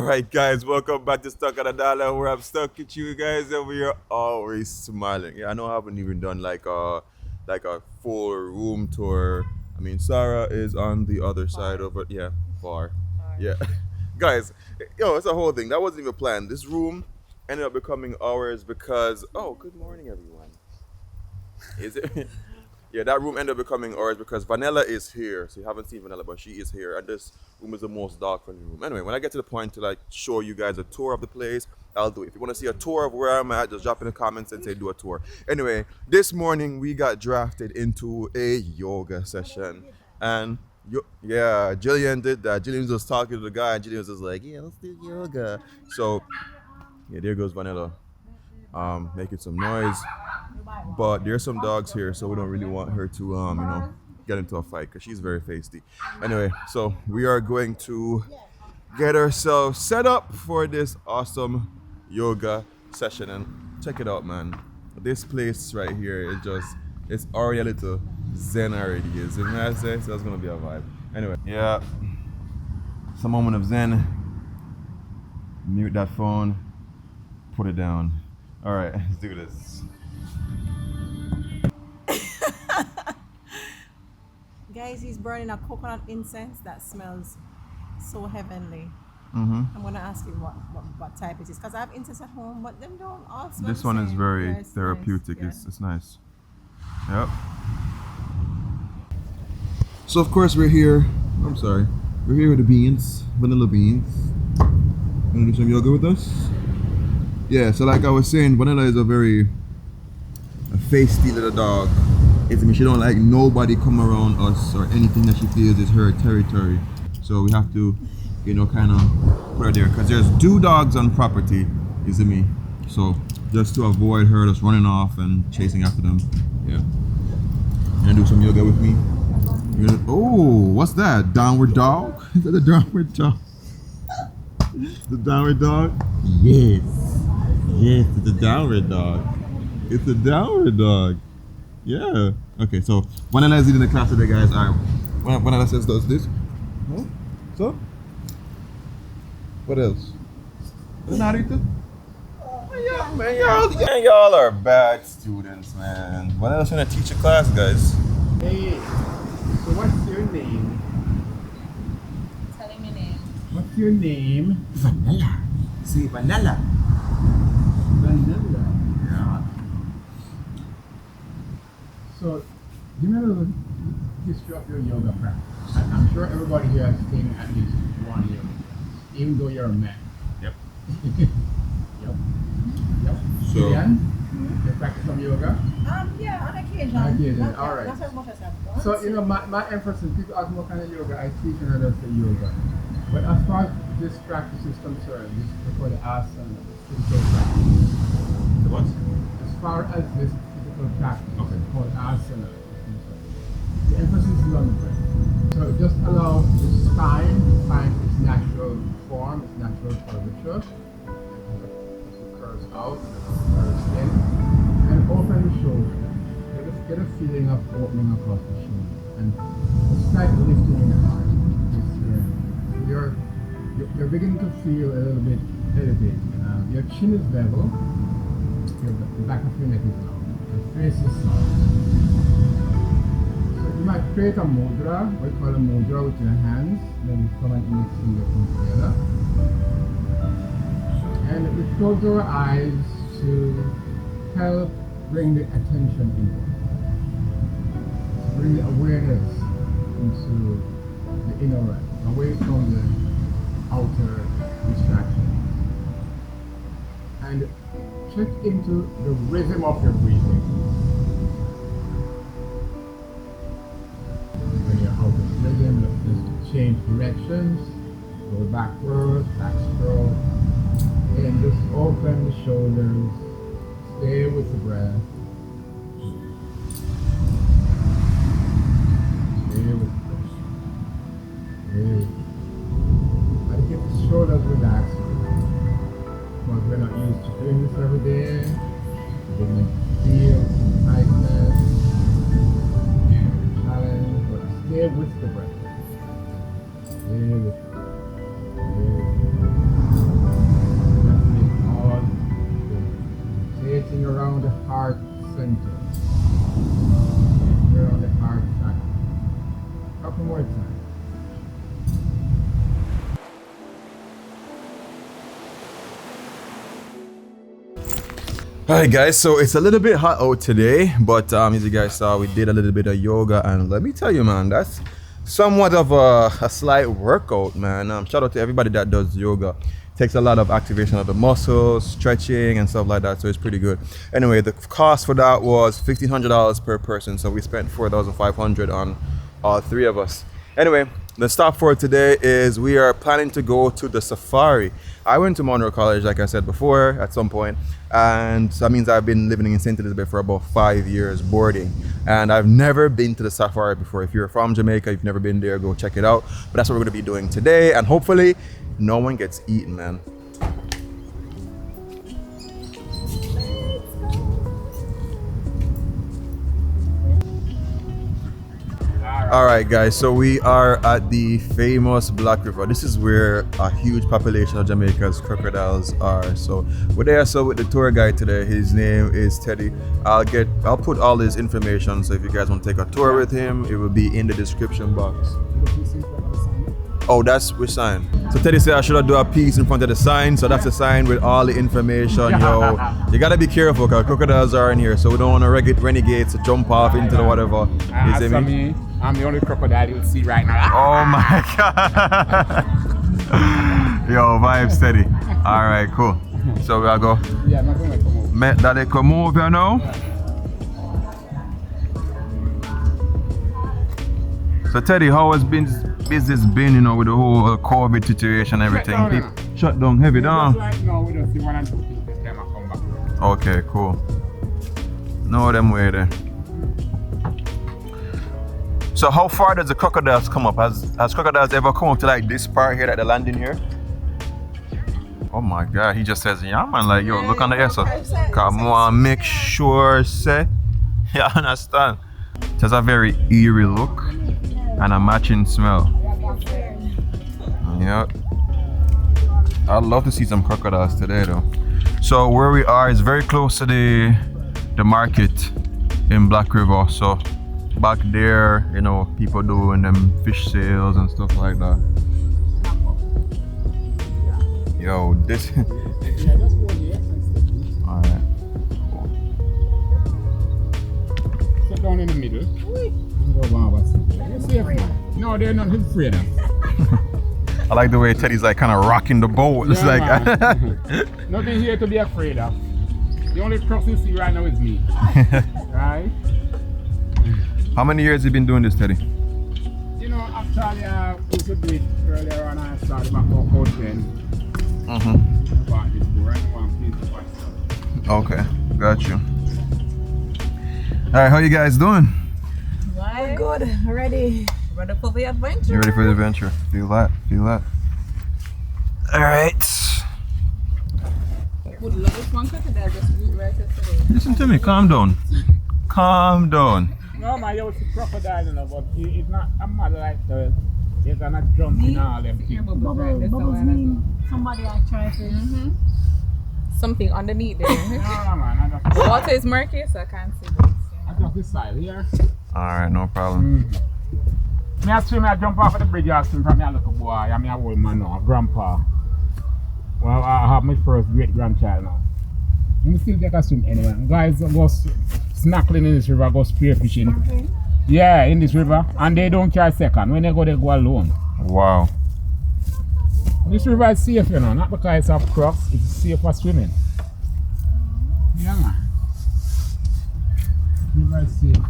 Alright guys, welcome back to Stuck at a Dollar, where I'm stuck with you guys and we are always smiling. Yeah, I know I haven't even done like a full room tour. I mean, Sarah is on the other side of it. Yeah, far. Yeah. Guys, yo, it's a whole thing. That wasn't even planned. This room ended up becoming ours because good morning everyone. Is it? Yeah, that room ended up becoming ours because Vanilla is here. So you haven't seen Vanilla, but she is here. And this room is the most dark friendly room. Anyway, when I get to the point to like show you guys a tour of the place, I'll do it. If you want to see a tour of where I'm at, just drop in the comments and say do a tour. Anyway, this morning we got drafted into a yoga session. And yeah, Jillian did that. Jillian was just talking to the guy and Jillian was just like, yeah, let's do yoga. So yeah, there goes Vanilla. Making some noise. But there's some dogs here, so we don't really want her to, get into a fight because she's very feisty. Anyway, so we are going to get ourselves set up for this awesome yoga session and check it out, man. This place right here is it's already a little zen already, is it? I say so. That's gonna be a vibe. Anyway, yeah, it's a moment of zen. Mute that phone, put it down. All right, let's do this. Guys, he's burning a coconut incense that smells so heavenly. Mm-hmm. I'm gonna ask him what type it is, because I have incense at home, but them don't all smell This the one same. is very Yeah, it's therapeutic. Nice. It's nice. Yep. So of course we're here. I'm sorry. We're here with the beans, vanilla beans. Wanna do some yoga with us? Yeah. So like I was saying, Vanilla is a feisty little dog. She don't like nobody come around us or anything that she feels is her territory. So we have to, kind of put her there because there's 2 dogs on property, is it me? So just to avoid her just running off and chasing after them. Yeah. You gonna do some yoga with me? What's that? Downward dog? Is that a downward dog? The downward dog? Yes. Yes, it's a downward dog. It's a downward dog. Yeah. Okay, so Vanilla is leading the class today, guys. All right. Vanilla says does this. Huh? So? What else? Narita? Yeah, man, y'all are bad students, man. Vanilla's trying to teach a class, guys. Hey, so what's your name? Telling me name. What's your name? Vanilla. Say vanilla. Vanilla. Yeah. So, do you remember the history of your yoga practice? I'm sure everybody here has taken at least one yoga class, even though you're a man. Yep. Yep. So- Vivian, you practice some yoga? Yeah, on occasion. On occasion, Not, all right. Not as much as I've done. So, my emphasis, people ask me what kind of yoga I teach, and I just say yoga. But as far as this practice is concerned, this is called the asana, the physical practice. The what? As far as this physical practice, Okay. it's called asana. The emphasis is on the breath. So just allow the spine to find its natural form, its natural curvature. As it curves out, curves in, and open the shoulder. Get a feeling of opening across the shoulder, and a slight lifting in the heart. You're beginning to feel a little bit elevated. Your chin is level, the back of your neck is long, your face is soft. So you might create a mudra, what we call a mudra with your hands, then you come and index finger come together. And we close our eyes to help bring the attention inward. Bring the awareness into the inner realm, away from the outer distractions, and check into the rhythm of your breathing. When you're out of rhythm, just change directions, go backwards, backstroke, and just open the shoulders, stay with the breath. I keep the shoulders relaxed because we're not used to doing this every day. We didn't feel tightness, challenge, but stay with the breath. Stay with the breath. Alright guys, so it's a little bit hot out today, but as you guys saw, we did a little bit of yoga, and let me tell you, man, that's somewhat of a slight workout, man. Shout out to everybody that does yoga. Takes a lot of activation of the muscles, stretching and stuff like that, so it's pretty good. Anyway, the cost for that was $1,500 per person, so we spent $4,500 on all three of us. Anyway, the stop for today is we are planning to go to the safari. I went to Mangrove College, like I said before, at some point, and that means I've been living in St. Elizabeth for about 5 years boarding, and I've never been to the safari before. If you're from Jamaica, you've never been there, go check it out. But that's what we're going to be doing today, and hopefully no one gets eaten, man. Alright guys, so we are at the famous Black River. This is where a huge population of Jamaica's crocodiles are. So we're there with the tour guide today. His name is Teddy. I'll put all his information, so if you guys want to take a tour with him, it will be in the description box. Oh, that's which sign? So Teddy said I should do a piece in front of the sign, so that's the sign with all the information, yo. You gotta be careful because crocodiles are in here, so we don't want to renegades to jump off into the whatever. As for me, I'm the only crocodile you'll see right now. Oh my god. Yo, vibes Teddy. Alright, cool. So we'll go. Yeah, I'm not gonna come over. Met that they come over now. So Teddy, how has business been, you know, with the whole COVID situation and everything? Shut down heavy down. Right now, we don't see 1 and 2 things this time I come back. Okay, cool. No them way there. So how far does the crocodiles come up? Has crocodiles ever come up to like this part here at the landing here? Oh my god, he just says, yeah man, like yo, look on the air, so come on, make sure, say. Yeah, understand. It has a very eerie look and a matching smell. Yep. I'd love to see some crocodiles today though. So where we are is very close to the market in Black River. So back there, you know, people doing them fish sales and stuff like that. Yo, this. Alright. Sit down in the middle. No, they're not afraid of. I like the way Teddy's like kind of rocking the boat. It's like nothing here to be afraid of. The only cross you see right now is me. Right? How many years have you been doing this, Teddy? You know, actually, we could do it earlier on. I started back for coaching. About this right now, I'm pleased to watch stuff. Okay, got you. Alright, how you guys doing? We're good. Ready for the adventure. You ready for the adventure? Feel that, feel that. Alright. Would love this one crocodile just right today. Listen to me, calm down. Calm down. No, man, you see crocodile, you know, but it's not, I'm not like the, they're not jumping all them things. Bubbles mean somebody I try to. Something underneath there. No, man, I just, The water is murky, so I can't see this. I just this side here. Alright, no problem. Me I swim, I jump off of the bridge, I swim from me a little boy, I'm a old man now, a grandpa. Well, I have my first great-grandchild now. I'm still take a swim anyway. Guys go snorkeling in this river, go spearfishing. Okay. Yeah, in this river, and they don't care a second. When they go alone. Wow. This river is safe, you know, not because it's a cross, it's safe for swimming. Yeah, man. This river is safe.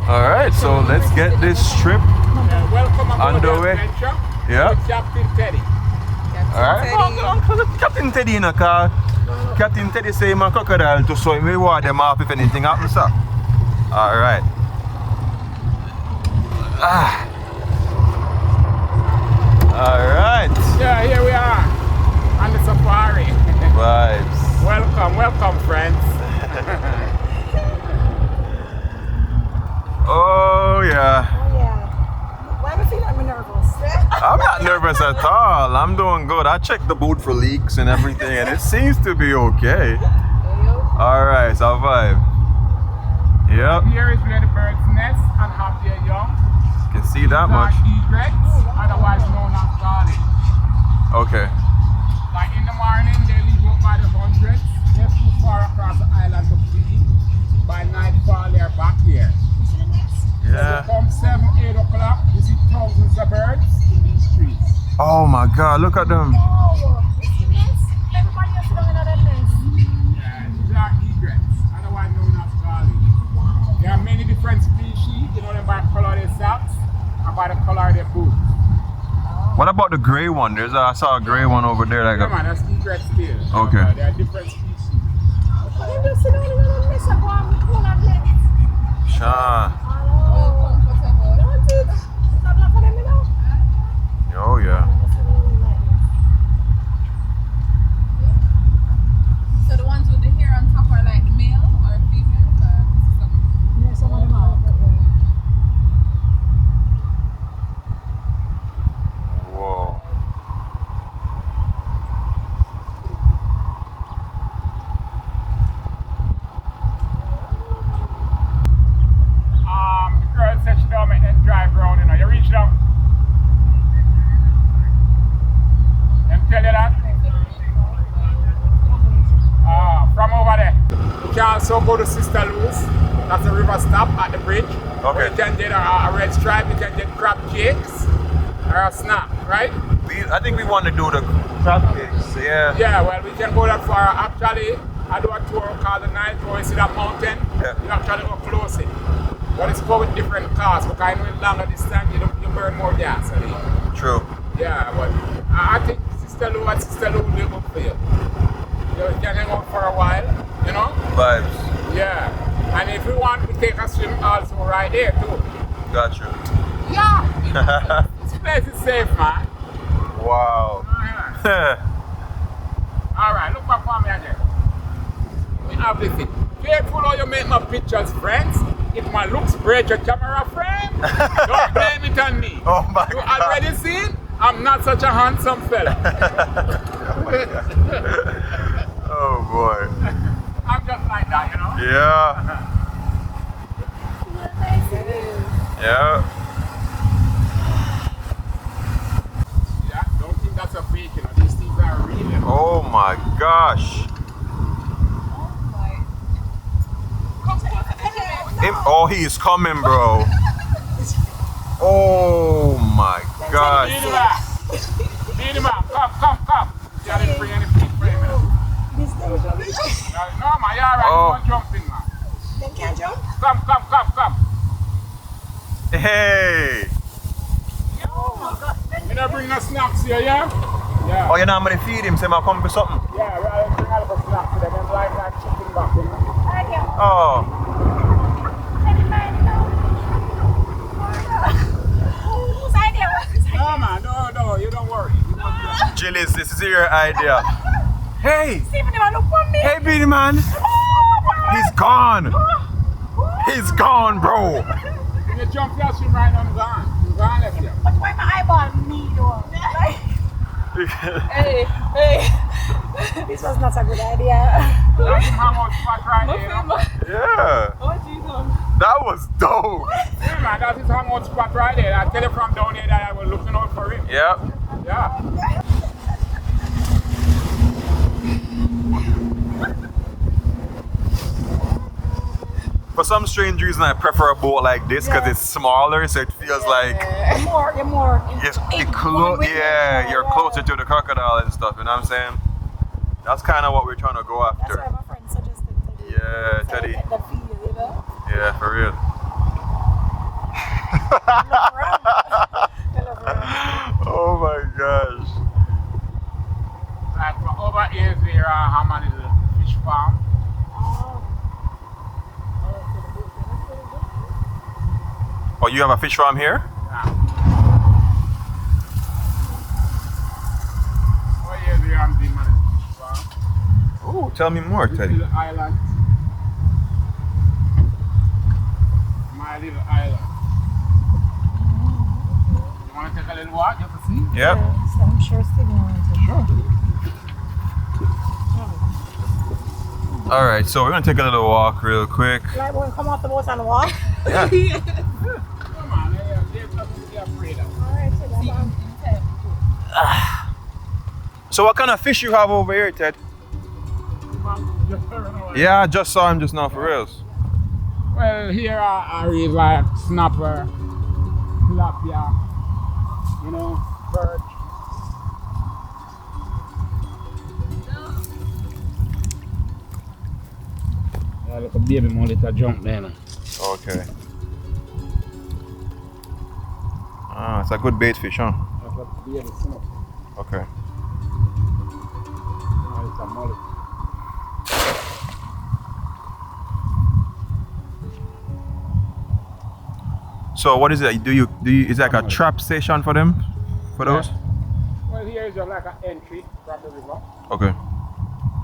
Alright, so let's get this trip welcome underway. Yeah. Captain Teddy. Alright. Captain Teddy in a car. Captain Teddy say I'm a crocodile to so we ward them off if anything happens, sir. Alright. Alright. Yeah, here we are on the safari. Vibes. Welcome friends. Oh yeah. Why do I feel like I'm nervous? I'm not nervous at all. I'm doing good. I checked the boat for leaks and everything and it seems to be okay. Alright, so vibe. Yep. Here is where the birds nest and have their young. You can see that much. Egrets, otherwise known as garlic. Okay. Like in the morning, they leave out by the hundreds. They're too far across the island to feed. By nightfall, they're back here. Yeah. So come 7, 8 o'clock, you see thousands of birds in these trees. Oh my God, look at them. Oh, this is the nest. Everybody has to go in that nest. Yeah, these are egrets, otherwise known as garlic. There are many different species, you know them by the color of their socks and by the color of their boots. What about the gray one? I saw a gray one over there. Like Yeah, man, that's egret still. Okay. There are different species. They just sit down in that nest and go and pull that nest. Sean. Don't do that. It's not black for them, you know? Oh yeah. So the ones with the hair on top are like male or female or something? Yeah, some of them are. Whoa. The girl said she don't make them drive around, you know. You reach down. Them tell you that? From over there. You can also go to Sister Lou's. That's a river stop at the bridge. Okay. You can get a red stripe, you can get crab cakes or a snack, right? I think we want to do the crab cakes. Yeah. Yeah, well, we can go that far. Actually, I do a tour called the Night Tour. You see that mountain? Yeah. You actually go close it. But it's go with different cars because I know in longer distance you burn more gas. I mean. True. Yeah, but I think Sister Lou and Sister Lou will be good for you. You can hang out for a while, you know? Vibes. Yeah. And if you want, we take a swim also right there too. Gotcha. Yeah. This place is safe, man. Wow. Alright, look back for me again. We have this thing. Careful how you make my pictures, friends. If my looks break your camera frame, don't blame it on me. Oh my You God. already seen? I'm not such a handsome fella. Oh boy. I'm just like that, you know? Yeah. Yeah. Yeah, don't think that's a fake, you know. These things are real. You know? Oh my gosh. Oh, he is coming, bro. Oh my Lead gosh. him out. Lead him out. Come. You didn't bring any feet for him, you know? No, man, you're alright. Oh. You won't jump in, man. They can't jump? Come. Hey. Oh my God. You don't bring no snacks here, yeah? Yeah. Oh, you know I'm gonna feed him. Say, I'm come for something. Yeah, we are bring all the snacks to them. Them like chicken back, you know? Oh. Whose idea was this? No, man, no, you don't worry. Jillies, this is your idea. Hey. Stephen, they want to look for me. Hey, Beanie Man. He's gone. He's gone, bro. When you jump your swim right on, gone. Gone left you. But why my eyeball me though? Hey. This was not a good idea. That's him hang out spot right there, you know? Yeah. Oh, Jesus. That was dope. Yeah, man, that's his hangout spot right there. I tell you from down there that I was looking out for him. Yep. Yeah. For some strange reason, I prefer a boat like this because it's smaller, so it feels like You're more. you're closer to the crocodile and stuff. You know what I'm saying? That's kind of what we're trying to go That's after. why my friend suggested Teddy. Yeah, So I Teddy. get the feel, you know? Yeah, for real. Look around. Look around. Oh my gosh. Like from over here, there are a little fish farm. Oh, you have a fish farm here? Yeah. Oh, yeah, there are the fish farm. Oh, tell me more, This Teddy. little island. My little island. You want to take a little walk just to see? Yep. So I'm sure Stephen wanted to. All right, so we're gonna take a little walk real quick. Like when we come off the boat and walk. Yeah. Come on, there's nothing to be afraid of. Alright, so that's So what kind of fish you have over here, Ted? Yeah, I just saw him just now for reals. Well, here I read like snapper, tilapia, you know, perch. Yeah, look a baby monitor jump there now. Okay. Ah, it's a good bait fish, huh? That's a baby snap. Okay. Oh, it's a mullet. So what is it? Do you is it like a trap station for them? For those? Well, here is just like an entry from the river. Okay.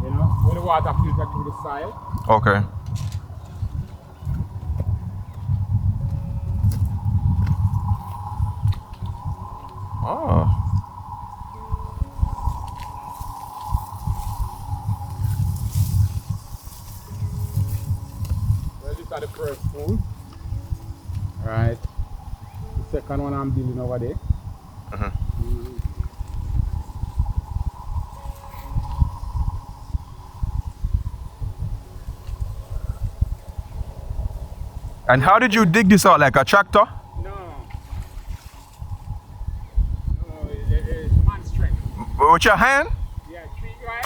You know, where the water filters through the soil. Okay. Oh. Well, these are the first pool. Right. The second one I'm building over there. Uh-huh. And how did you dig this out? Like a tractor? No. No, it's man strength. With your hand? Yeah, tree guy.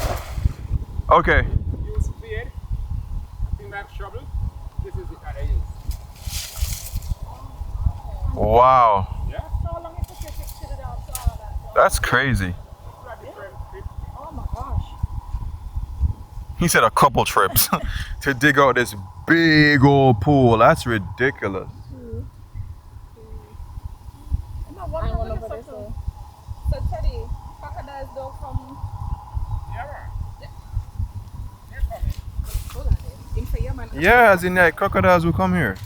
Okay. Use spade. I think that's shovel. This is it that I use. Wow. Yeah? How long it took you to fix it out to all that? That's crazy. Oh my gosh. He said a couple trips to dig out this big old pool. That's ridiculous. I'm not wondering what it's for. So Teddy, crocodiles don't come. Yeah, right. Hold on there. In for your man. Yeah, as in like crocodiles will come here.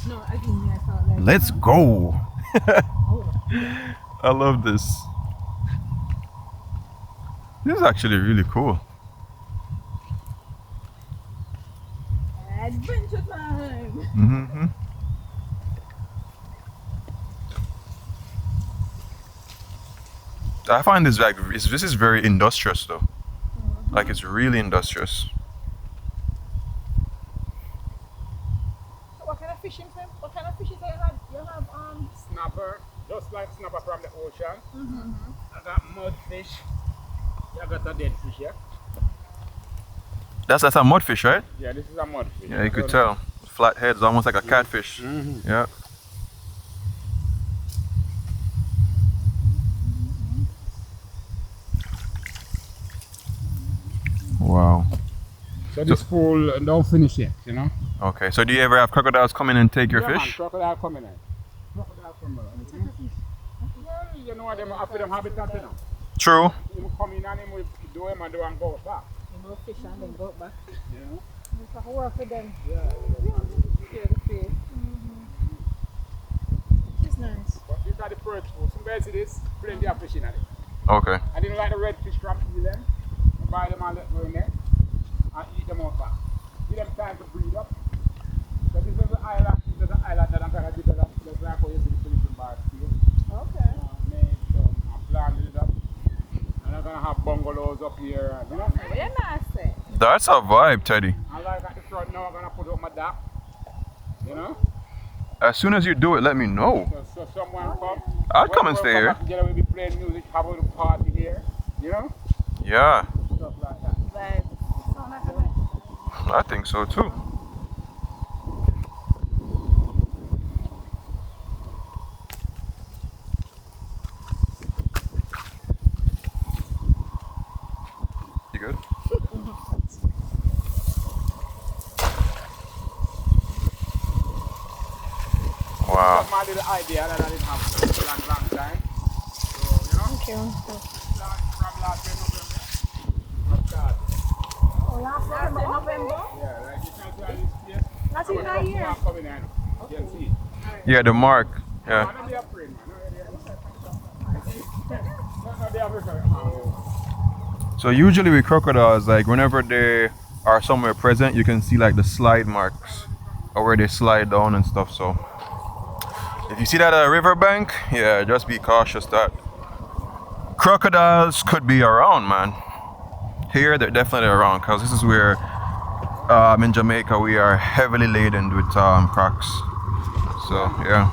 No, I think I thought like. Let's go. Oh. I love this. This is actually really cool. Adventure time. Mm-hmm. I find this like this is very industrious though. Like it's really industrious. So what kind of fishing film? What kind of fishes do you have? You have Snapper, just like snapper from the ocean. I got mudfish. I got a dead fish here. That's a mudfish, right? Yeah, this is a mudfish. Yeah, you could tell. Flat heads, almost like a catfish. Yeah. Wow. So this pool don't finish yet, you know? Okay. So do you ever have crocodiles come in and take your Yeah, man, fish? crocodile coming in. Crocodile coming in. Well, you know what them after them habitat, you know? True. Him come in and him will do him and do and go back. you know, fish and then go back. You know? It's a work with them. Yeah. Share the fish. It's nice. But these are the first food. Some guys see this, plenty of fish in it. Okay. I didn't like the red fish from Zealand. I buy them and let go in there and eat them out back. Give them time to breed up. So this is an island, that I'm going to develop just like how you see the Philippine bar scale. Okay. Made some and planted it up. And I'm going to have bungalows up here. And, you know? Very nice. That's a vibe, Teddy. And like at the front now, I'm going to put up my dock. You know? As soon as you do it, let me know. So someone come. I'll come and stay here. Together we'll be playing music, have a little party here. You know? Yeah, Stuff like that. Vibes. Sound like a vibe. I think so too. You good? Wow. That's my little idea that I didn't have for a long time. So, you know? Thank you. From last year, November. I've started. Oh, last November? Yeah, like you can see all this place. That's in my year. I'm coming in. You can see. Yeah, the mark. Yeah. Don't be afraid, man. Don't be afraid. So usually with crocodiles, like whenever they are somewhere present, you can see like the slide marks or where they slide down and stuff. So if you see that at a riverbank, yeah, just be cautious that Crocodiles could be around, man. Here, they're definitely around, because this is where in Jamaica we are heavily laden with crocs. So, yeah.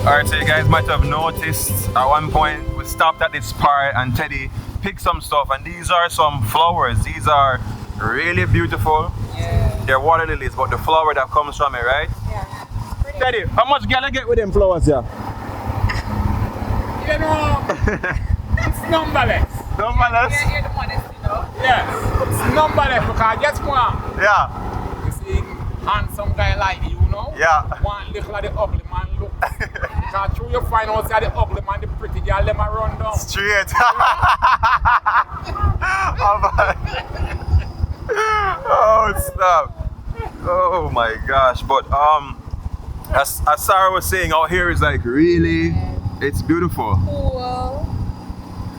Alright, so you guys might have noticed at one point we stopped at this part and Teddy picked some stuff, and these are some flowers. These are really beautiful. Yeah. They're water lilies, but the flower that comes from it, right? Yeah. Pretty. Teddy, how much can I get with them flowers here? You know, it's numberless. Numberless? You're the modest, you know. Yes, it's numberless because just one. Yeah. You see, handsome guy like you know. Yeah. One look like the ugly man look. Because through you find out that the ugly man, the pretty girl, them a run down. Straight. Oh, stop. Oh my gosh. But as Sarah was saying, out here is like really, it's beautiful. Cool.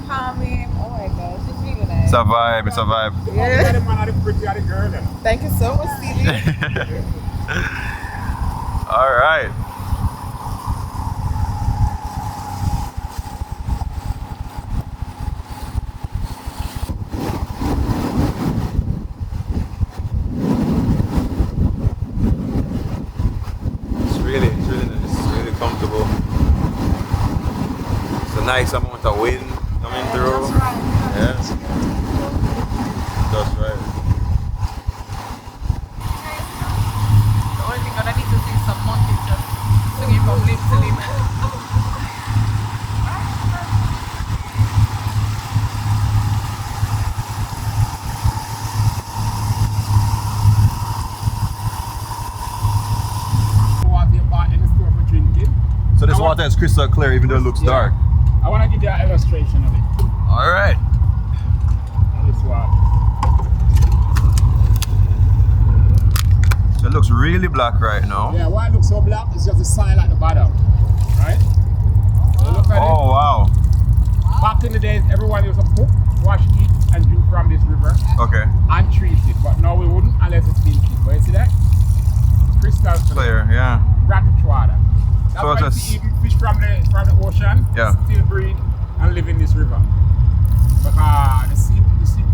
Calming. Oh my gosh, it's really nice. It's a vibe, it's a vibe. Yeah. The man are the pretty are the girl then. Thank you so much, Stevie. All right. It's really comfortable. It's a nice amount of wind coming through. Yes. Just right. The only thing that I need to see is some monkeys just swinging from limb to limb. Water you bought in the store for drinking. So this water is crystal clear even though it looks dark. I want to give you an illustration of it. All right. This water. So it looks really black right now. Yeah, why it looks so black? It's just a sign at the bottom. Right? So look at Oh wow. it. Back in the days, everyone used to cook, wash, eat, and drink from this river Okay. and treat it. But now we wouldn't unless it's been treated. But you see that? Crystal Clear, yeah. brackish water. That's So why it's you a see even fish from the ocean Yeah. still breathe and live in this river. Because the sea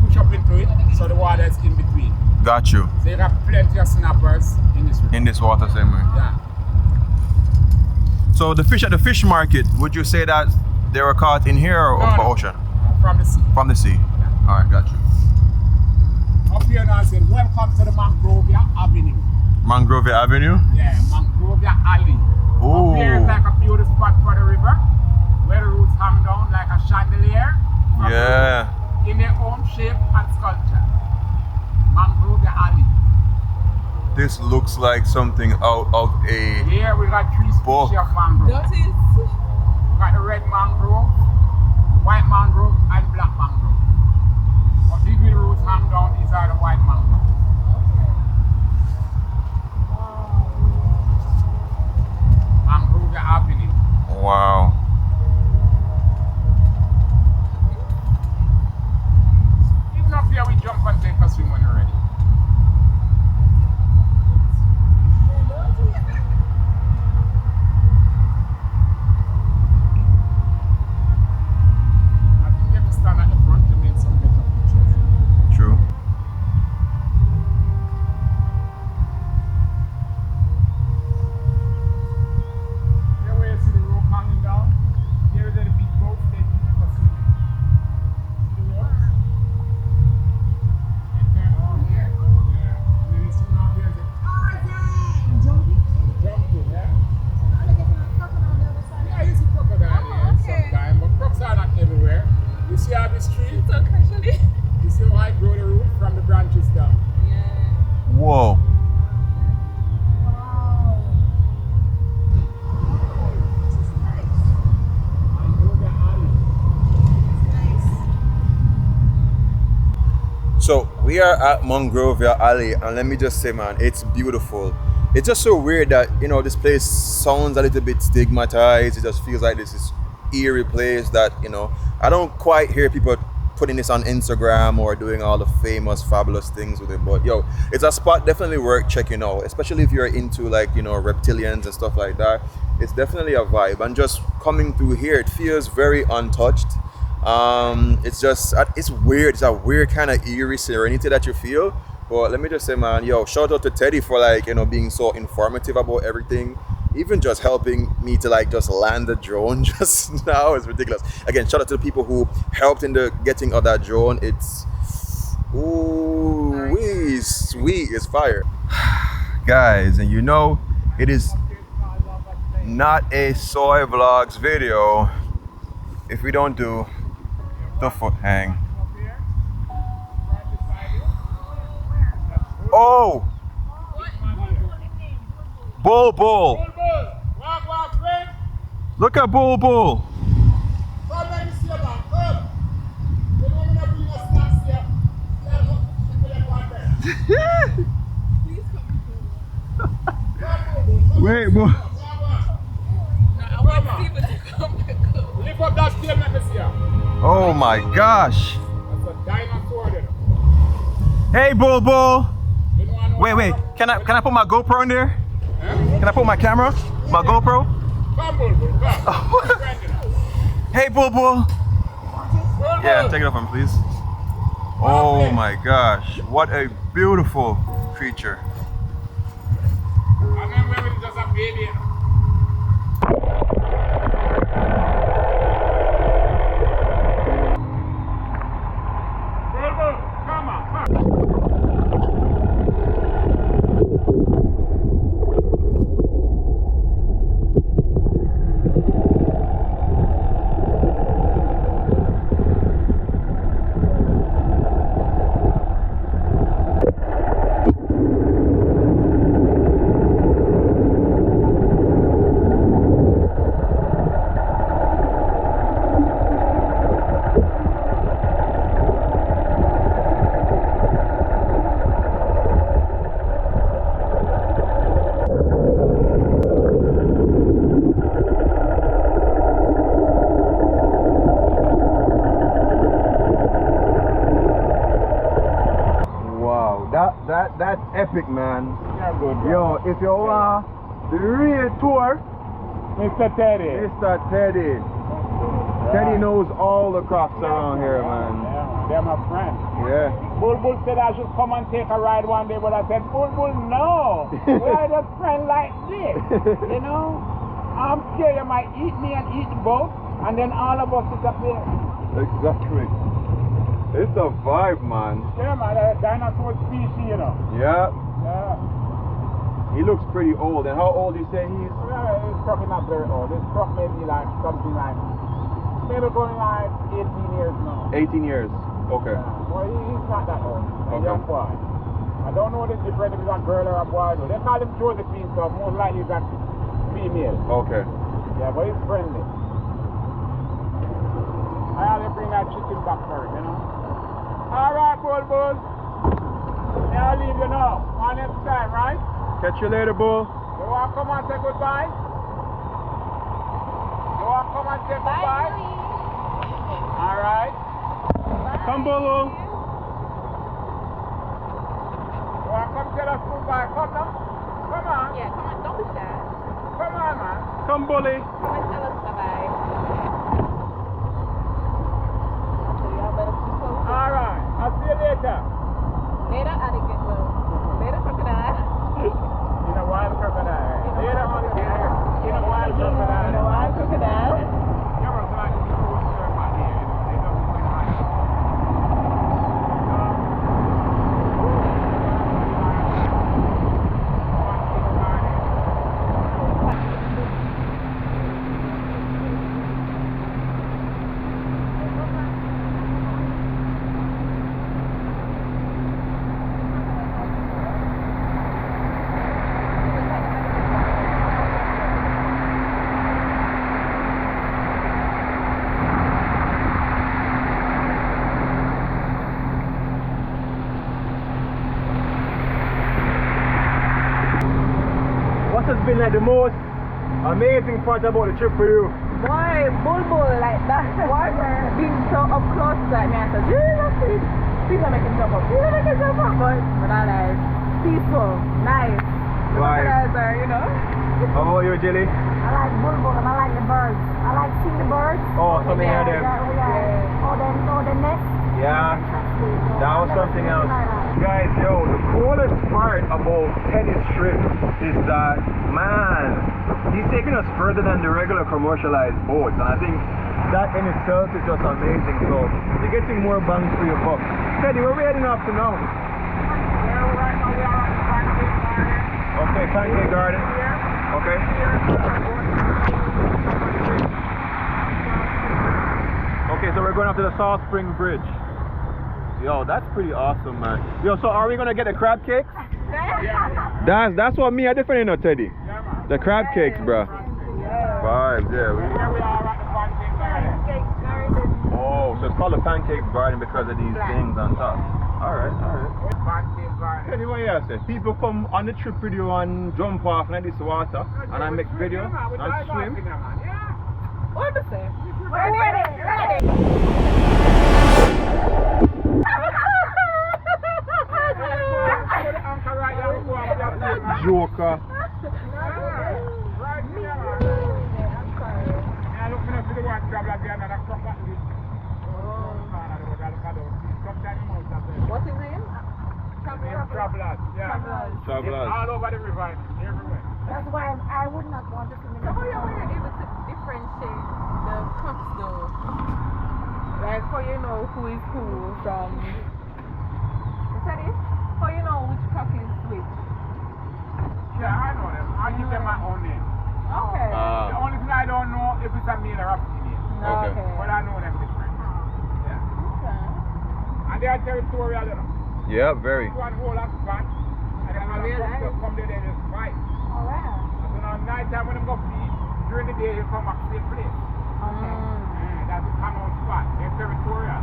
push up into it, so the water is in between. Got you. So you have plenty of snappers in this river. In this water same way. Yeah. So the fish at the fish market, would you say that they were caught in here or up the ocean? From the sea. From the sea. All right, got you. Up here now, I said, welcome to the Mangrove Avenue. Mangrove Avenue? Yeah, Mangrove Alley. Ooh. Up here is like a beautiful spot for the river, where the roots hang down like a chandelier. Yeah. In their own shape and sculpture. Mangrove Alley. This looks like something out of a Here we got 3 book. species of mangrove. That is. We got the red mangrove, white mangrove, and black mangrove. But these with roots hang down, these are the white mangrove. Mangrove Avenue. wow. Even up here we jump and take a swim when we're ready. I think they will stand at the front to make some better pictures. True. Here where you see the rope hanging down, here is the big boat taking for swimming. See the rope? It turns on here. Yeah. And then you see now here's the jumping, yeah? Yeah, you see crocodile here sometimes, but crocs are not everywhere. You see how this tree? So casually. You see how I grow the root from the branches down? Yeah. Whoa. And grow the alley. So we are at Mangrove Alley, and let me just say, man, it's beautiful. It's just so weird that, you know, this place sounds a little bit stigmatized. It just feels like this is eerie place that, you know, I don't quite hear people putting this on Instagram or doing all the famous fabulous things with it. But yo, it's a spot definitely worth checking out, especially if you're into, like, you know, reptilians and stuff like that. It's definitely a vibe, and just coming through here, it feels very untouched. It's just, it's weird. It's a weird kind of eerie serenity that you feel. But let me just say, man, yo, shout out to Teddy for, like, you know, being so informative about everything. Even just helping me to, like, just land the drone just now is ridiculous. Again, shout out to the people who helped in the getting of that drone. It's, ooh, wee, sweet, it's fire. Guys, and you know, it is not a Soai Vlogs video if we don't do the foot hang. Oh! Bull Bull! Walk, walk, friend. Look at Bull Bull! Come, let me see you, man. Come. You don't want to bring us snacks here. Yeah, look, you can go there. Please come. Wait, boy. No, I want people to come back up. Lift up that tail, let me see you. Oh my gosh! That's a dinosaur there. Hey, Bull Bull! You don't want no Wait, can I put my GoPro in there? Can I put my camera? My GoPro? Come, Bull, Bull, come. Hey, Bull Bull! Yeah, take it off him, please. Oh my gosh, what a beautiful creature. And then when we just a baby. Bull, Bull, come on, come. Wow, that's epic, man. Yeah, good. Yo, if you want the real tour, Mr. Teddy. Mr. Teddy. Teddy knows all the crocs around here, man. Yeah, they're my friend. Yeah. Bull Bull said I should come and take a ride one day, but I said, Bull Bull, no. We are just friends like this. You know? I'm scared you might eat me and eat the boat, and then all of us disappear. Exactly. It's a vibe, man. Yeah, man, they're a dinosaur species, you know. Yeah. Yeah. He looks pretty old. And how old you say he is? This truck is not very old. This truck may be like something like, maybe going like 18 years now. 18 years. Okay. Well, he's not that old. He's a Okay. young boy. I don't know the difference if he's a girl or a boy. Though. They call him Josephine, so most likely he's a female. Okay. Yeah, but he's friendly. I have to bring that chicken back for it, you know. Alright, Bull. Yeah, I'll leave you now. On next time, right? Catch you later, Bull. You want to come and say goodbye? You want to come and say goodbye? Alright. Come, Bull. You want to come tell us goodbye? Come now. Come on. Yeah, come on, don't be shy. Come on, man. Come, Bully. Come and tell us bye-bye. Alright. I'll see you later. Later, alligator. Later, crocodile. In a wild crocodile. Later, alligator. In a wild crocodile. In a wild crocodile. You ever like to go to your man here? They don't go in high. What has been like the most amazing part about the trip for you? Boy, bull, like that. Being so up close to that man. So, please don't make him jump up. But I like peaceful, nice. The Right. crocodiles are, you know. How about you, Jilly? I like bull and I like the birds. I like seeing the birds. Oh, something Yeah, here there. Or the nest. Yeah, that was something else. Guys, yo, the coolest part about Teddy's trip is that, man, he's taking us further than the regular commercialized boats, and I think that in itself is just amazing. So you're getting more bang for your buck. Teddy, where are we heading off to now? Okay, Pancake Garden. Okay. Okay, so we're going up to the South Spring Bridge. Yo, that's pretty awesome, man. Yo, so are we gonna get the crab cakes? That's what me I different, you know, Teddy. The crab cakes, bro. Vibes, yeah. Here we are at the Pancake Garden. Oh, so it's called the Pancake Garden because of these things on top. Alright. Pancake Garden. Teddy, what you have to say? People come on the trip with you and jump off in this water and I make video and swim. What to say? Joker. What's his name? Travelers, yeah. Travelers. All over the river, everywhere. That's why I would not want to swim in So the how you were able to differentiate the crops though? Like how you know who is who from... Is that it? How you know which crop is which? Yeah, I know them. I give them my own name. Okay. The only thing I don't know if it's a male or a female. Okay. But I know them different. Yeah. And they are territorial, you know. Yeah, very. One whole lot of fat. And then when they come there, they just fight. Oh, wow. So now night time when they go feed, during the day they come back to the same place. Okay. That's the common spot. They're territorial.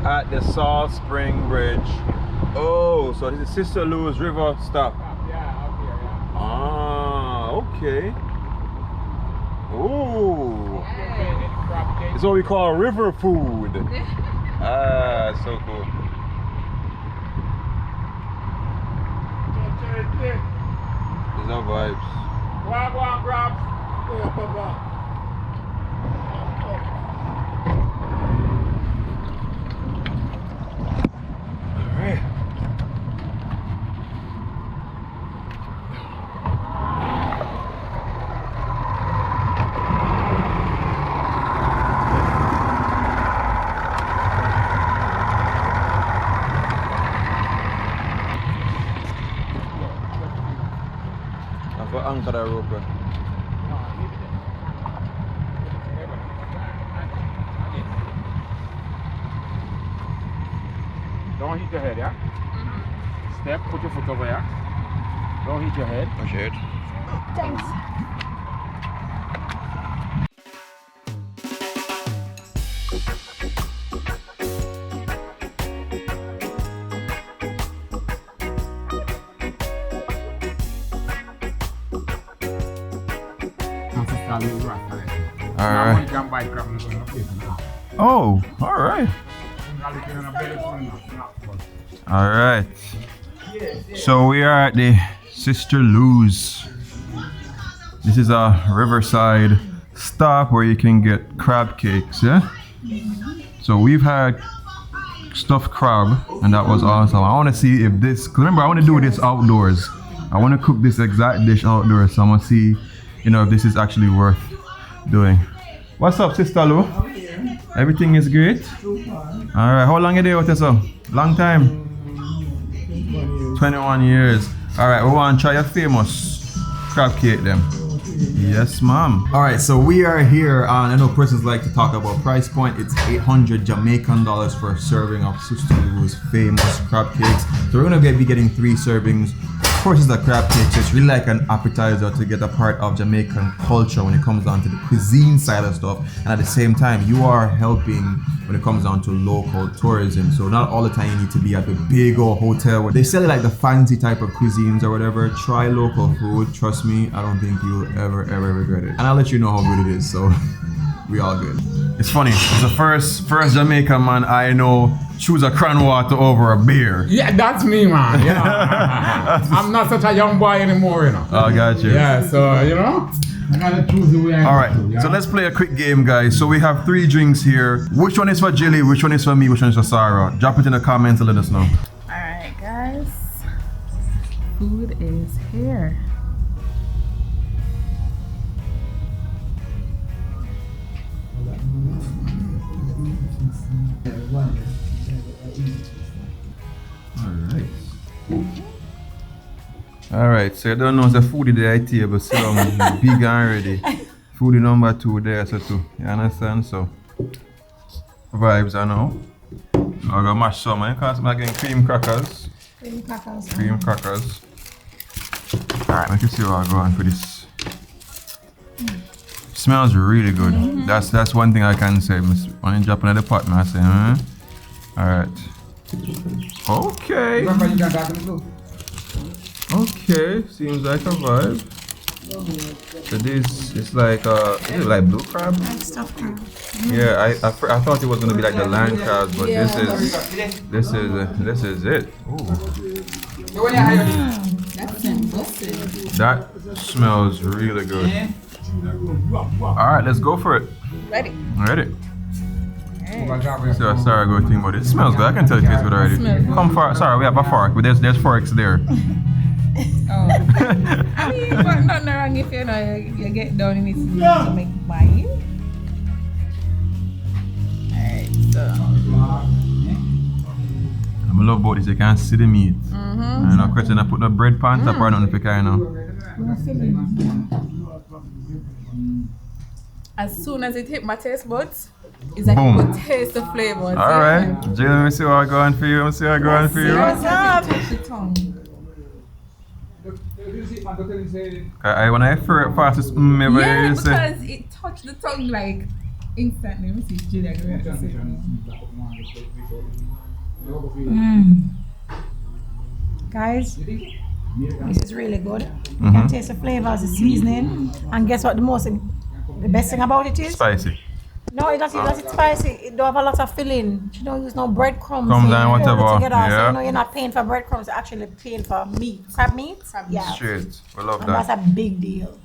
at the Salt Spring Bridge. Oh, so this is Sister Lou's River stop. Yeah, up here, yeah. Ah, okay. Oh, it's what we call river food. Ah, so cool. These are vibes. One grab. Alright. I've got anchor that rope. Don't hit your head, yeah? Step, put your foot over here. Don't hit your head. Push it. Thanks. Alright. Oh, alright. Alright. So we are at the Sister Lou's. This is a riverside stop where you can get crab cakes, yeah? So we've had stuffed crab and that was awesome. I want to see if this, cause remember I want to do this outdoors. I want to cook this exact dish outdoors, so I want to see, you know, if this is actually worth doing. What's up, Sister Lou? Everything is great? Alright, how long are you there with us? Long time? 21 years. Alright, we want to try your famous crab cake then. Yes, ma'am. Alright, so we are here on, I know persons like to talk about price point. It's 800 Jamaican dollars for a serving of Sister Lou's famous crab cakes. So we're going to be getting 3 servings. Of course, it's a crab cake, so it's really like an appetizer to get a part of Jamaican culture when it comes down to the cuisine side of stuff. And at the same time, you are helping when it comes down to local tourism. So not all the time you need to be at the big old hotel where they sell like the fancy type of cuisines or whatever. Try local food. Trust me, I don't think you'll ever regret it. And I'll let you know how good it is, so we all good. It's funny, it's the first Jamaican man I know choose a cran water over a beer. Yeah, that's me, man. Yeah. I'm not such a young boy anymore, you know. I got you. Yeah, so, you know, I gotta choose the way I Alright, want to, yeah? so let's play a quick game, guys. So we have 3 drinks here. Which one is for Jilly, which one is for me, which one is for Sarah? Drop it in the comments and let us know. Alright, guys. Food is here. Alright, so I don't know if the food there at table, so I'm big and ready. Food number 2 there, so too. You understand? So, vibes, I know. I'm gonna mash some, because I'm getting cream crackers. Cream crackers. Cream crackers. Alright, let me see what I'm going for this. Smells really good. That's one thing I can say. When you drop another pot, I say, Alright. Okay. Remember you got back in the blue? Okay, seems like a vibe. So this is like is it like blue crab? Stuffed crab. Yeah, I thought it was gonna be like the land crabs, but this is it. Ooh. That smells really good. Alright, let's go for it. Ready? Ready. See what Sarah go think about it. It smells good. I can tell it tastes good already. Come for Sarah, we have a fork, but there's forks there. Oh. I mean, but nothing wrong if you know you get down in it to make mine. Alright, so. I'm love about this, you can't see the meat. And no question, I put no bread pan top or nothing if you can now. As soon as it hit my taste buds, it's like Boom. you could taste the flavors. Alright, Jill, let me see what I'm going for you. Let me see what I'm going for you. What's up? Touch the tongue. When I hear it fast, it's ever Yeah, you say. because it touched the tongue like Instantly, we see Julia go back to sit. Guys, this is really good. You can taste the flavors, the seasoning, and guess what? The best thing about it is Spicy. no, it doesn't spicy. It don't have a lot of filling. You don't use no breadcrumbs. Crumbs and Hold it whatever, together, so yeah. you know you're not paying for breadcrumbs. You're actually paying for meat, crab meat. Yeah, Straight. We love and that's that. a big deal.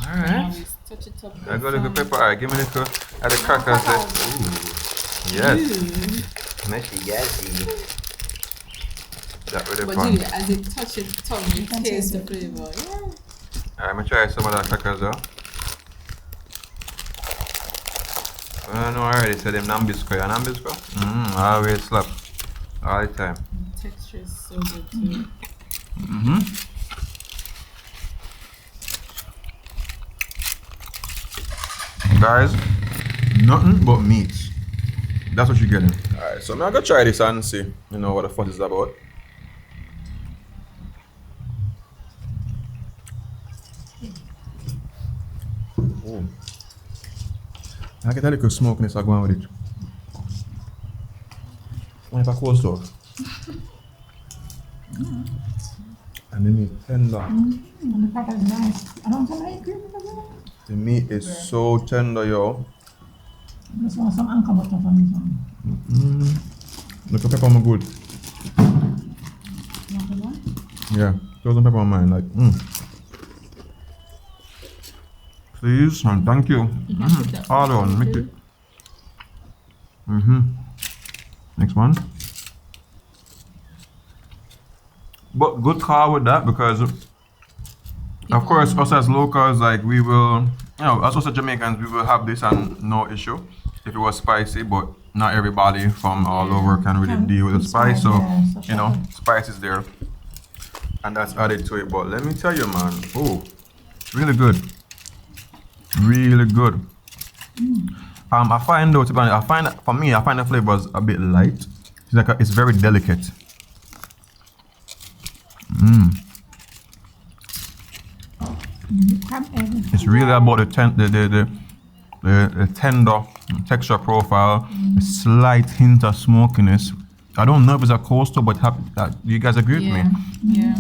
Alright. Touch it up. I got a little pepper. Alright, give me a little at the crackers there. Ooh. Yes. Meshy gassy. That really But fun. Julia, as it touch it tongue, you taste the flavor. Yeah. Alright, I'm gonna try some of that crackers though. I know already, so them Nambisco, yeah, Nambisco? Always slap. All the time. The texture is so good too. Guys, nothing but meat. That's what you're getting. Alright, so I'm gonna try this and see, you know, what the fuss is about. Ooh. I get a little smokiness I go on with it. What if I cold stuff? And the meat tender. And the crackers is nice. I don't like cream. The meat is so tender, yo. Just want some anchor butter for me. Look at pepper on my good. Yeah, throw some pepper on mine, like, Please and thank you. All on, make it. Next one. But good call with that because, of course, us as locals, like we will, you know, us as Jamaicans, we will have this and no issue if it was spicy, but not everybody from all over can really deal with the spice. So, you know, spice is there and that's added to it. But let me tell you, man, oh, really good. Really good. I find though, to be honest, for me, I find the flavors a bit light. It's like it's very delicate. It's really about the tender texture profile, a slight hint of smokiness. I don't know if it's a coastal, but you guys agree with me? Yeah.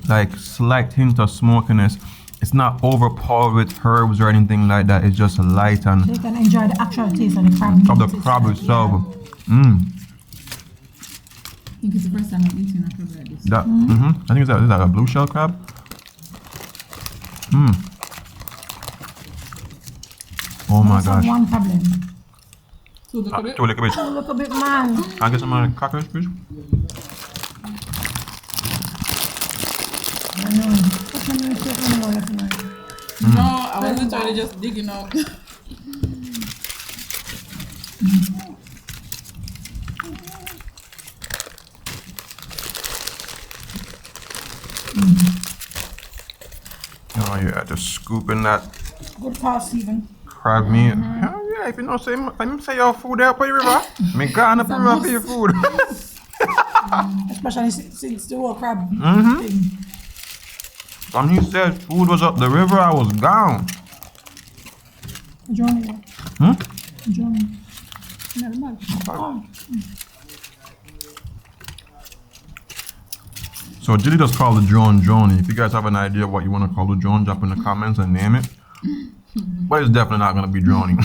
Like slight hint of smokiness. It's not overpowered with herbs or anything like that. It's just light and You can enjoy the actual taste of the crab. of the crab itself. I think it's the first time I'm eating a crab like this. That, I think it's like a blue shell crab. Oh my gosh. One problem. So look at it. Two little bit. Look a bit, man. Can I get some of the crackers, please? I know. What's the name? No, I wasn't trying to just digging out. Oh yeah, just scooping that Good call, Stephen. crab meat. Hell yeah, if you know, say your food there for your river. Me gone up river for your food. Especially since the whole crab Mm-hmm. thing. When he said food was up the river, I was gone. Johnny. Johnny. Never mind. Oh. So Jilly just called the drone Joni. If you guys have an idea of what you want to call the drone, drop in the comments and name it. But it's definitely not going to be Joni.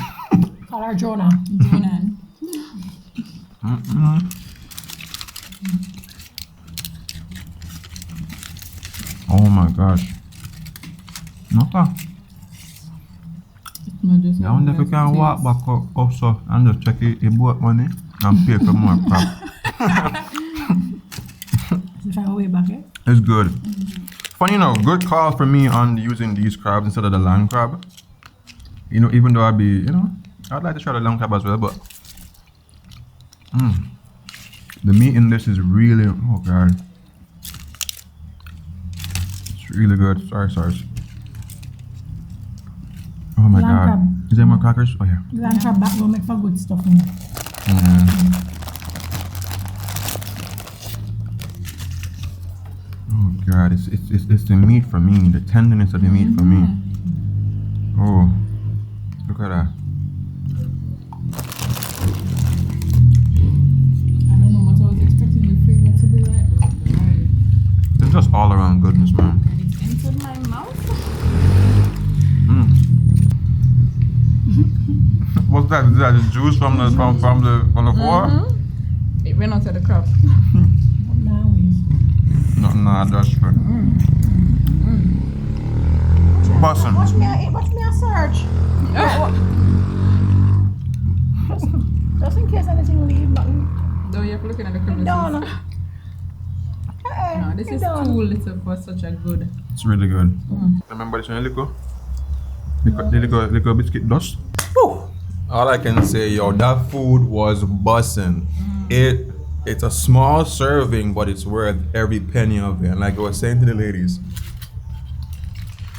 Call her Jonah. Jonan. Oh my gosh. Okay. I wonder if you can walk back up so and just check your boat money and pay for more crab. Try way back, eh? It's good. Funny enough, good call for me on using these crabs instead of the land crab. You know, even though I'd like to try the land crab as well, but the meat in this is really, oh god. It's really good. Sorry. Oh my Land god. crab. Is there more crackers? Oh yeah. The land crab back will make for good stuff in it. Oh god, it's the meat for me, the tenderness of the meat for me. Oh, look at that. It's just all around goodness, man. It's into my mouth. What's that? Is that the juice from the floor? It went out of the crop. No, that's good. Bussin'. Watch me a search. Just in case anything leave, nothing. Though you have to look at the crevices. No. No, this is too little for such a good. It's really good. Remember this one, Lico biscuit dust? Woo. All I can say, yo, that food was bussin'. It's a small serving, but it's worth every penny of it. And like I was saying to the ladies,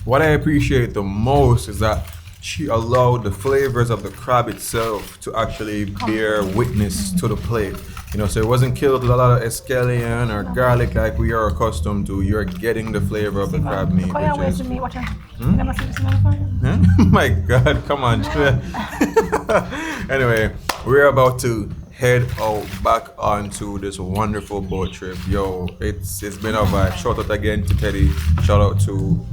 what I appreciate the most is that she allowed the flavors of the crab itself to actually bear witness to the plate. You know, so it wasn't killed with a lot of escallion or garlic like we are accustomed to. You're getting the flavor of the crab meat, which is... My God, come on. Anyway, we're about to head out back onto this wonderful boat trip. Yo, it's been a vibe. Shout out again to Teddy. Shout out to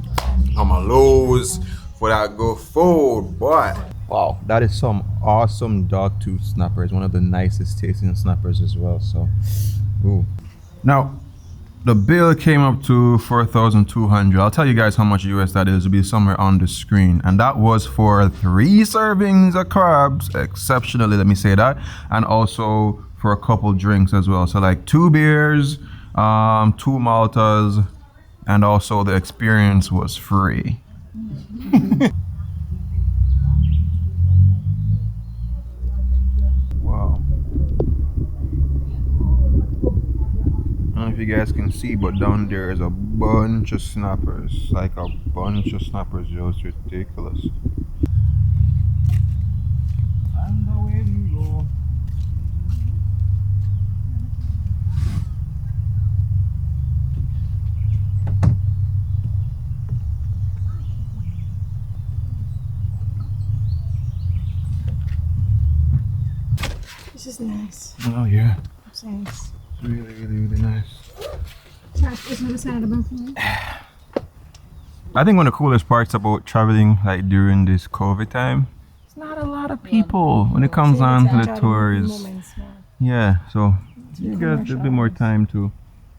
Lowe's for that good food, boy. Wow, that is some awesome dogtooth snappers. One of the nicest tasting snappers as well. So, ooh. Now, the bill came up to $4,200. I'll tell you guys how much US that is. It'll be somewhere on the screen. And that was for 3 servings of crabs, exceptionally, let me say that. And also for a couple drinks as well. So like 2 beers, 2 Maltas, and also the experience was free. Wow. I don't know if you guys can see, but down there is a bunch of snappers. Like a bunch of snappers, yo, it's ridiculous. And away you go. This is nice. Oh yeah. It's nice. It's really, really, really nice. It's not decidable for me. I think one of the coolest parts about traveling like during this COVID time, it's not a lot of people when it comes on to the tours. Yeah, so you get a little bit more time to.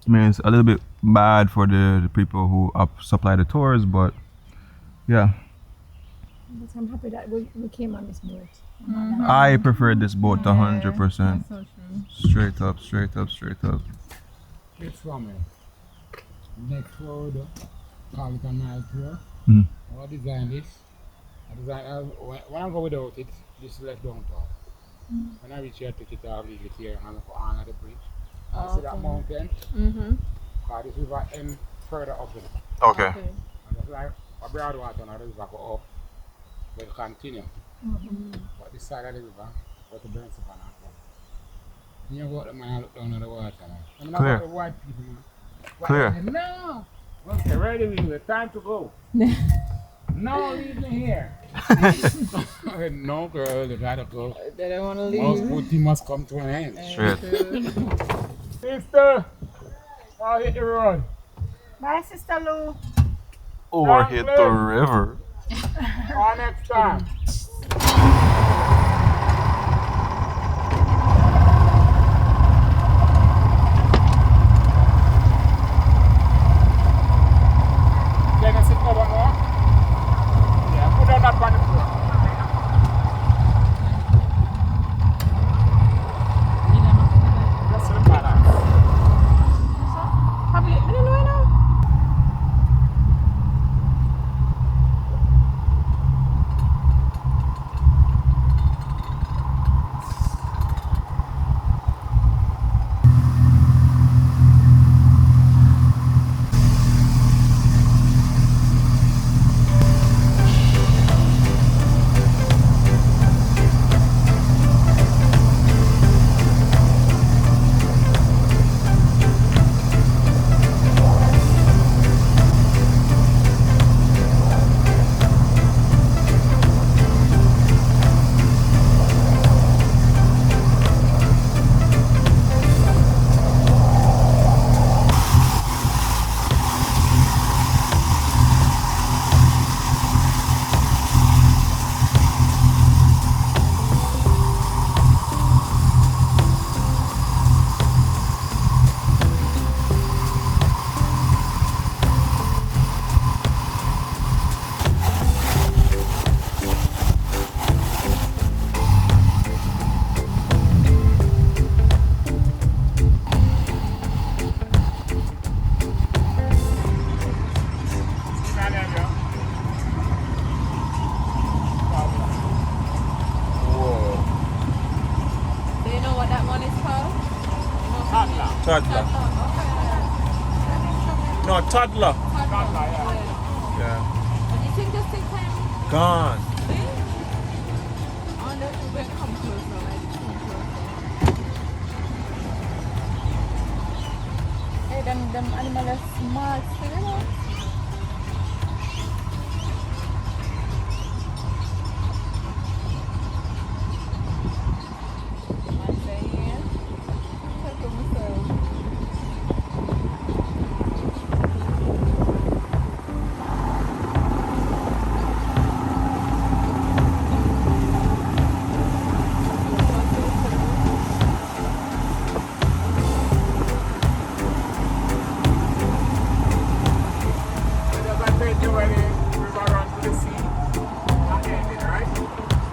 I mean, it's a little bit bad for the people who supply the tours, but yeah. But I'm happy that we came on this boat. I prefer this boat 100%. That's so true. Straight up, straight up, straight up. It's from me. Next road, call it a night tour. Mm. I design this. When I go without it, this left downtown. When I reach here, I take it off, leave it here, and go on the bridge. You see that mountain? Because this river ends further up there. Okay. And it's like a broad water and the river go up, but it continue. But this side of the river, what the burns upon that one. You go out the man and look down at the water. I'm not about the white people, man. Clear. No! Okay, ready with you. Time to go. No, leave me here. No, girl, they gotta go. They don't want to leave. Most good thing must come to an end. Straight. Sister, I'll hit the road. Bye, Sister Lou. Or hit the river. All next time. Take a sip over more. Yeah, put down that on the floor. Just for the balance. Probably, I don't know now. Toddler. No, toddler. Yeah. And you think just take time? Gone. Oh, no, we come closer, like, come closer. Hey, them animals are smart, you know?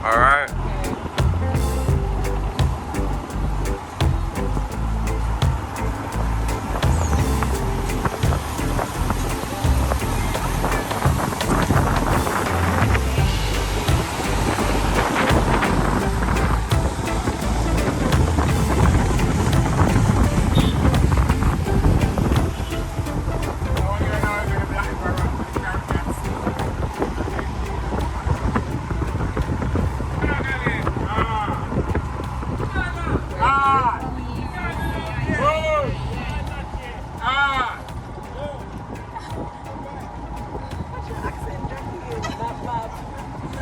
All right.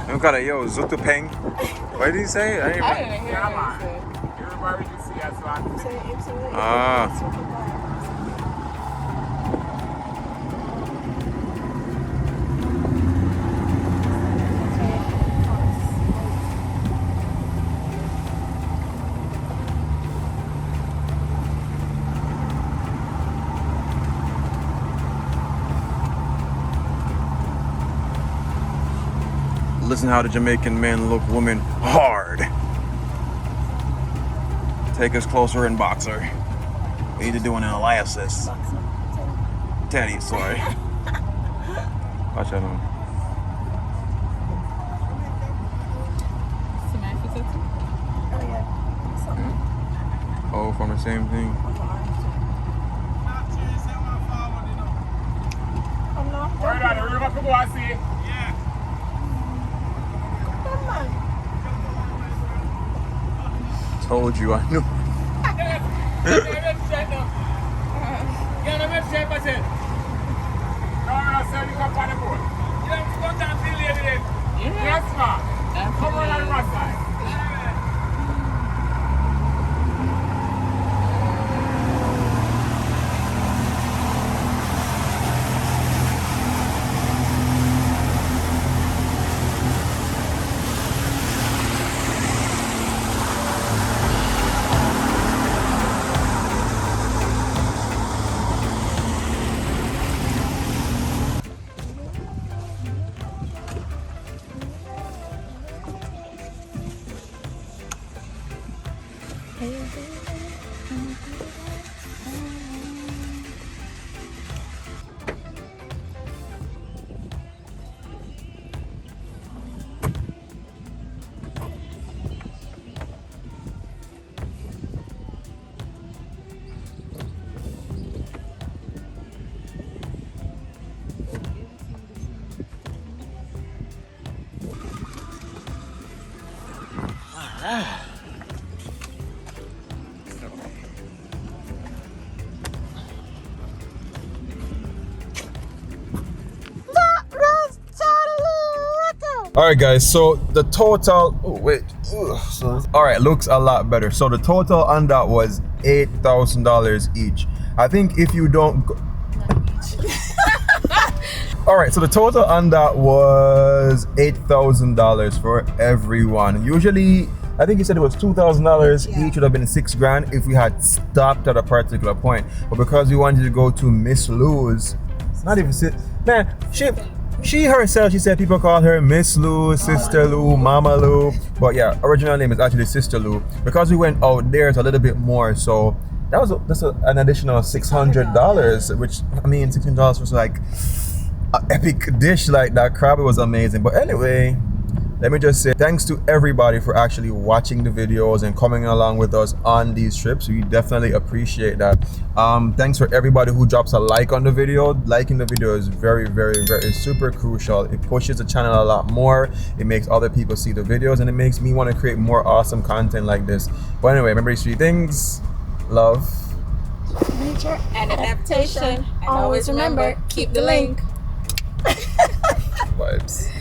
I'm kind of yo Zutupeng. What did he say? I didn't even... didn't hear what he said. Everybody can see us on. Ah. Listen how the Jamaican men look women hard. Take us closer and boxer. We need to do an analysis. Teddy, sorry. Watch out on. Oh, from the same thing. Told you I knew. Yes, ma'am. Come on my side. All right, guys. So the total. Oh wait. All right, looks a lot better. So the total on that was $8,000 each. I think if you don't. All right, so the total on that was $8,000 for everyone. Usually, I think you said it was $2,000 each, would have been $6,000 if we had stopped at a particular point. But because we wanted to go to Miss Lou's, not even man, she herself, she said people call her Miss Lou, Sister Lou, Mama Lou. But yeah, original name is actually Sister Lou. Because we went out there, it's a little bit more. So that's an additional $600, which I mean, $600 was like an epic dish like that. Crab was amazing. But anyway, let me just say thanks to everybody for actually watching the videos and coming along with us on these trips. We definitely appreciate that. Thanks for everybody who drops a like on the video. Liking the video is very, very, very super crucial. It pushes the channel a lot more. It makes other people see the videos, and it makes me want to create more awesome content like this. But anyway, remember these 3 things: love, Nature And adaptation. And always remember, keep the link. vibes.